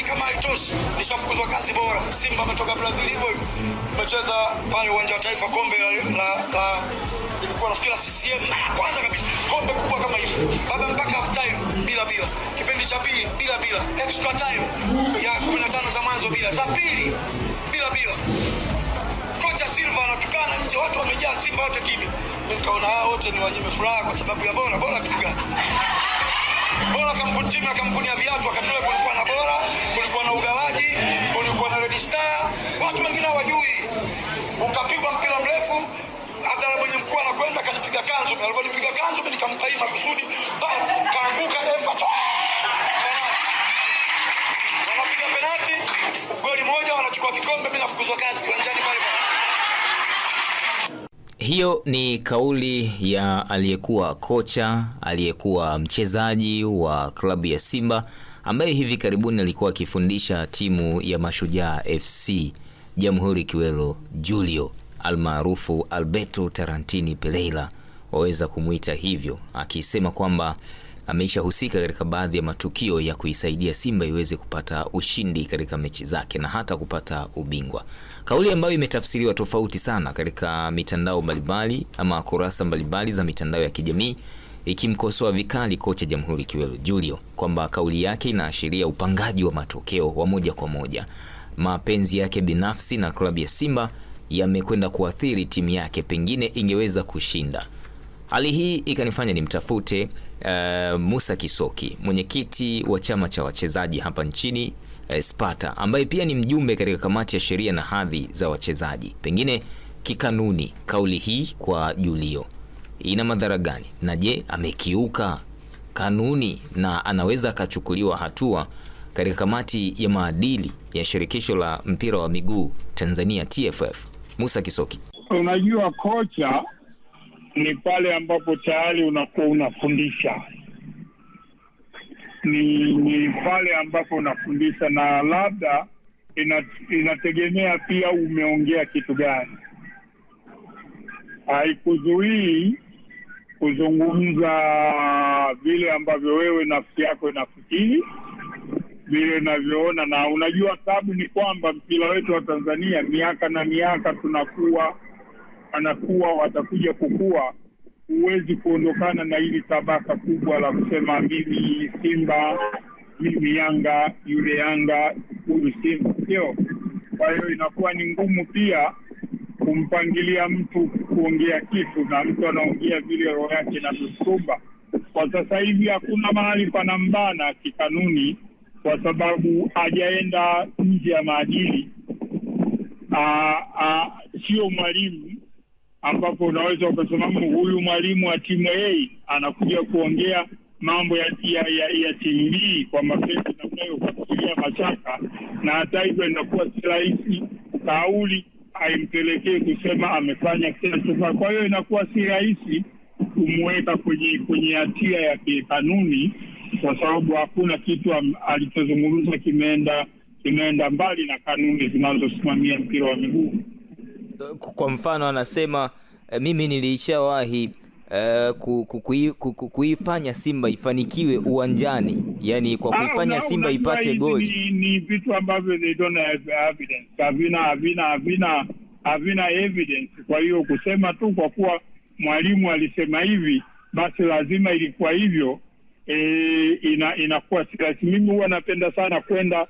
kama haitoshi, nishafukuzwa kazi bora. Simba ametoka Brazil hivyo. Tumecheza pale uwanja wa Taifa kombe la ilikuwa nafikiri CCM kwanza kabisa. Kombe kubwa kama hili. Baba mpaka half time bila. Kipindi cha pili bila. Extra time ya 15 za mwanzo bila. Za pili bila. Kocha Silva anatukana nje, watu wamejaa Simba wote kimya. Nikaona hao wote ni wanyime furaha kwa sababu ya bora kitu gani? Bora kampuni ya viatu wakati ule kulikuwa na bora, kulikuwa na ugawaji, kulikuwa na Red Star, watu wengine hawajui. Ukapigwa mpira mrefu, Abdalla mwenye mkuu anakwenda kanipiga kanzu, aliponipiga kanzu mimi nikampa hii makusudi, kaanguka refa. Wanapiga penalti, goli moja wanachukua kikombe, mimi nafukuzwa kazi kiwanjani pale. Hiyo ni kauli ya aliyekuwa kocha, aliyekuwa mchezaji wa klabu ya Simba ambaye hivi karibuni alikuwa akifundisha timu ya Mashujaa FC, Jamhuri Kiwelo Julio almaarufu Alberto Tarantini Pereira, waweza kumuita hivyo, akisema kwamba ameishahusika katika baadhi ya matukio ya kuisaidia Simba iweze kupata ushindi katika mechi zake na hata kupata ubingwa. Kauli ambayo imetafsiriwa tofauti sana katika mitandao mbalimbali ama kurasa mbalimbali za mitandao ya kijamii, ikimkosoa vikali kocha Jamhuri Kiwelo Julio kwamba kauli yake inaashiria upangaji wa matokeo wa moja kwa moja. Mapenzi yake binafsi na klabu ya Simba yamekwenda kuathiri timu yake, pengine ingeweza kushinda. Hali hii ikanifanya nimtafute Musa Kisoki, mwenyekiti wa chama cha wachezaji hapa nchini Sparta, ambaye pia ni mjumbe katika kamati ya sheria na hadhi za wachezaji. Pengine kikanuni kauli hii kwa Julio ina madhara gani? Na je, amekiuka kanuni na anaweza akachukuliwa hatua katika kamati ya maadili ya shirikisho la mpira wa miguu Tanzania TFF? Musa Kisoki. Unajua, kocha ni pale ambapo tayari unakuwa unafundisha, ni pale ambapo unafundisha, na labda inategemea pia umeongea kitu gani. Haikuzuii kuzungumza vile ambavyo wewe nafsi yako inafikiri, vile unavyoona. Na unajua sababu ni kwamba mpira wetu wa Tanzania miaka na miaka watakuja kukua. Huwezi kuondokana na hili tabaka kubwa la kusema mimi Simba, mimi Yanga, yule Yanga, huyu Simba, sio? Kwa hiyo inakuwa ni ngumu pia kumpangilia mtu kuongea kitu, na mtu anaongea vile roho yake inamsukuma. Kwa sasa hivi hakuna mahali panambana kikanuni, kwa sababu hajaenda nje ya maadili. Sio mwalimu ambapo unaweza ukasema huyu mwalimu wa timu A anakuja kuongea mambo ya timu B kwa mapenzi na mnayo kufikiria mashaka, na hata hivyo inakuwa si rahisi kauli aimpelekee kusema amefanya kitu. Kwa hiyo inakuwa si rahisi kumweka kwenye hatia ya kanuni, kwa sababu hakuna kitu alichozungumza kimeenda mbali na kanuni zinazosimamia mpira wa miguu. Kwa mfano anasema mimi nilishawahi kuifanya Simba ifanikiwe uwanjani, yani kwa kuifanya Simba ipate goli. Ni vitu ambavyo they don't have evidence, havina evidence. Kwa hiyo kusema tu kwa kuwa mwalimu alisema hivi basi lazima ilikuwa hivyo, inakuwa sirasi. Mimi huwa napenda sana kwenda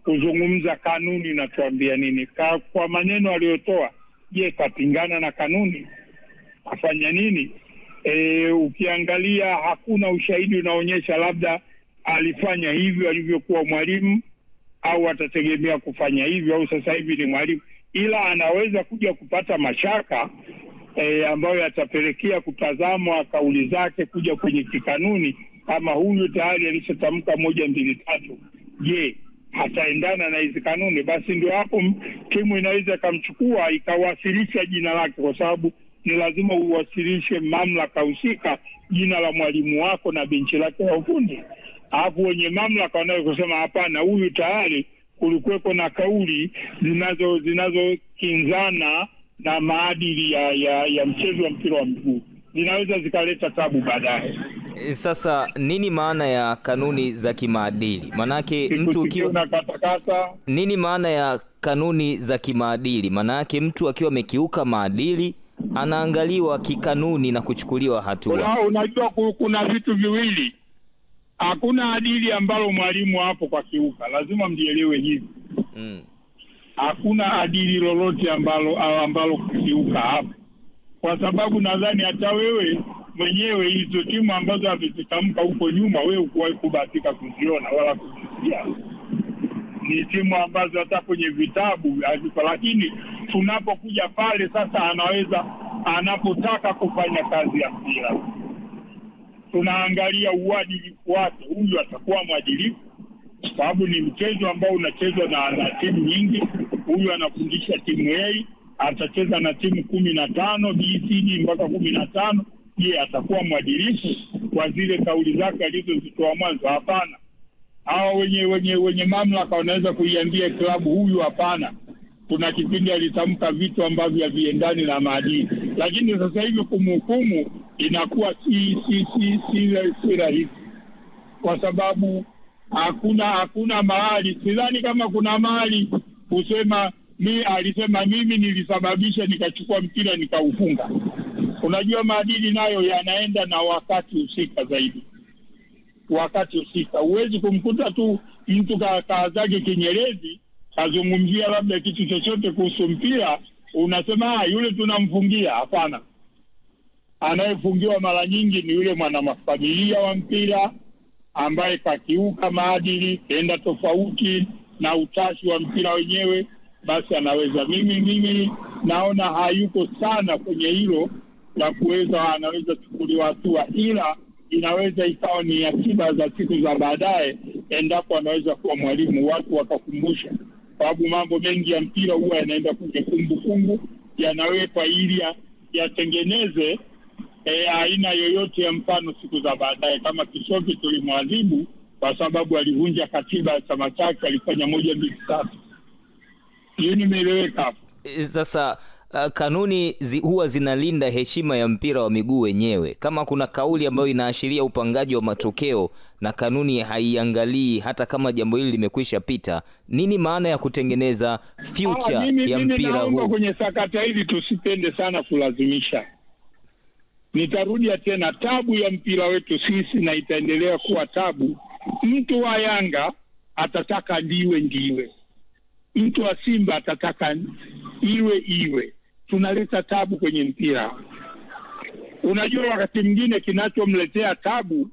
kuzungumza kanuni na tuambia nini kwa maneno aliyotoa. Je, kapingana na kanuni? Afanya nini? Ukiangalia hakuna ushahidi unaonyesha labda alifanya hivyo alivyokuwa mwalimu, au atategemea kufanya hivyo, au sasa hivi ni mwalimu. Ila anaweza kuja kupata mashaka ambayo yatapelekea kutazamwa kauli zake kuja kwenye kikanuni, kama huyu tayari alishatamka 1 2 3. Je, hataendana na hizo kanuni? Basi ndio hapo timu inaweza kumchukua ikawasilisha jina lake, kwa sababu ni lazima uwasilishe mamlaka husika jina la mwalimu wako na benchi lake la ufundi. Hapo wenye mamlaka wanayo kusema hapana, huyu tayari kulikuwepo na kauli zinazokinzana na maadili ya mchezo wa mpira wa miguu. zinaweza zikaleta tabu baadaye. Sasa nini maana ya kanuni za kimaadili? Manake mtu ukiwa nini maana ya kanuni za kimaadili? Manake mtu akiwa amekiuka maadili anaangaliwa kikanuni na kuchukuliwa hatua. Unajua kuna vitu viwili. Hakuna adili ambalo mwalimu hapo kwa kiuka. Lazima mjielewe hivi. Hakuna adili lolote ambalo kiuka hapo. Kwa sababu nadhani hata wewe mwenyewe hizo timu ambazo hazitamka huko nyuma wewe ukuwahi kubahatika kuziona wala kuzisikia. Ni timu ambazo hata kwenye vitabu hazipo, lakini tunapokuja pale sasa anapotaka kufanya kazi ya mpira. Tunaangalia uadilifu wake. Huyu atakuwa mwadilifu sababu ni mchezo ambao unachezwa na timu nyingi. Huyu anafundisha timu A, atacheza na timu 15 B, C, D mpaka 15. Je, atakuwa mwadilifu kwa zile kauli zake alizozitoa mwanzo? Hapana. Hao wenye mamlaka wanaweza kuiambia klabu huyu hapana. Kuna kipindi alitamka vitu ambavyo haviendani na maadili. Lakini sasa hivi kumhukumu inakuwa si rahisi. Kwa sababu hakuna mahali, sidhani kama kuna mahali kusema alisema mimi nilisababisha nikachukua mpira nikaufunga. Unajua maadili nayo yanaenda na wakati husika zaidi. Wakati husika. Huwezi kumkuta tu mtu kaazake kinyerezi azungumzia labda kitu chochote kuhusu mpira unasema yule tunamfungia. Hapana. Anayefungiwa mara nyingi ni yule mwanafamilia wa mpira ambaye kakiuka maadili, enda tofauti na utashi wa mpira wenyewe, basi anaweza. Mimi naona hayuko sana kwenye hilo la anaweza chukuliwa hatua, ila inaweza ikawa ni akiba za siku za baadaye endapo anaweza kuwa mwalimu, watu wakakumbusha. Sababu mambo mengi ya mpira huwa yanaenda kwenye kumbukumbu, yanawekwa ili yatengeneze aina yoyote ya mfano siku za baadaye. Kama Kisoki tulimwadhibu kwa sababu alivunja katiba ya chama chake, alifanya 1 2 3. Hiyo nimeeleweka. Sasa kanuni huwa zinalinda heshima ya mpira wa miguu wenyewe. Kama kuna kauli ambayo inaashiria upangaji wa matokeo na kanuni haiangalii hata kama jambo hili limekwisha pita, nini maana ya kutengeneza future ya mpira huu? Kwenye sakata hili tusipende sana kulazimisha. Nitarudia tena, tabu ya mpira wetu sisi na itaendelea kuwa tabu. Mtu wa Yanga atataka ndiwe. Mtu wa Simba atataka iwe. Tunaleta tabu kwenye mpira. Unajua wakati mwingine kinachomletea tabu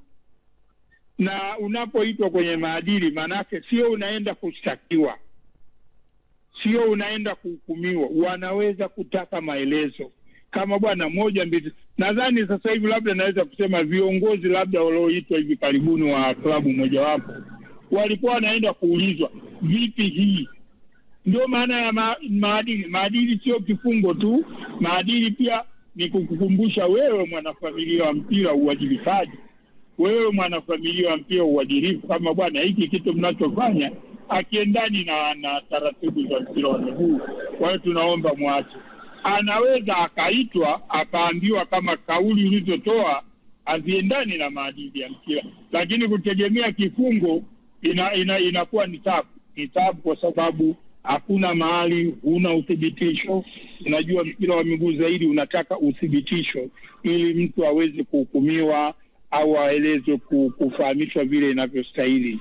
na unapoitwa kwenye maadili, manake sio unaenda kushtakiwa, sio unaenda kuhukumiwa. Wanaweza kutaka maelezo kama bwana 1 2. Nadhani sasa hivi labda naweza kusema viongozi labda walioitwa hivi karibuni wa klabu mojawapo walikuwa wanaenda kuulizwa vipi hii. Ndio maana ya maadili. Maadili sio kifungo tu. Maadili pia ni kukukumbusha wewe mwanafamilia wa mpira uwajibikaji. Wewe mwanafamilia wa mpira uadilifu, kama bwana hiki kitu mnachofanya akiendani na taratibu za mpira wa miguu, kwa hiyo tunaomba mwache. Anaweza akaitwa akaambiwa kama kauli ulizotoa haziendani na maadili ya mpira, lakini kutegemea kifungo inakuwa ni tabu kwa sababu hakuna mahali una uthibitisho. Unajua mpira wa miguu zaidi unataka uthibitisho ili mtu aweze kuhukumiwa au aelezwe kufahamishwa vile inavyostahili.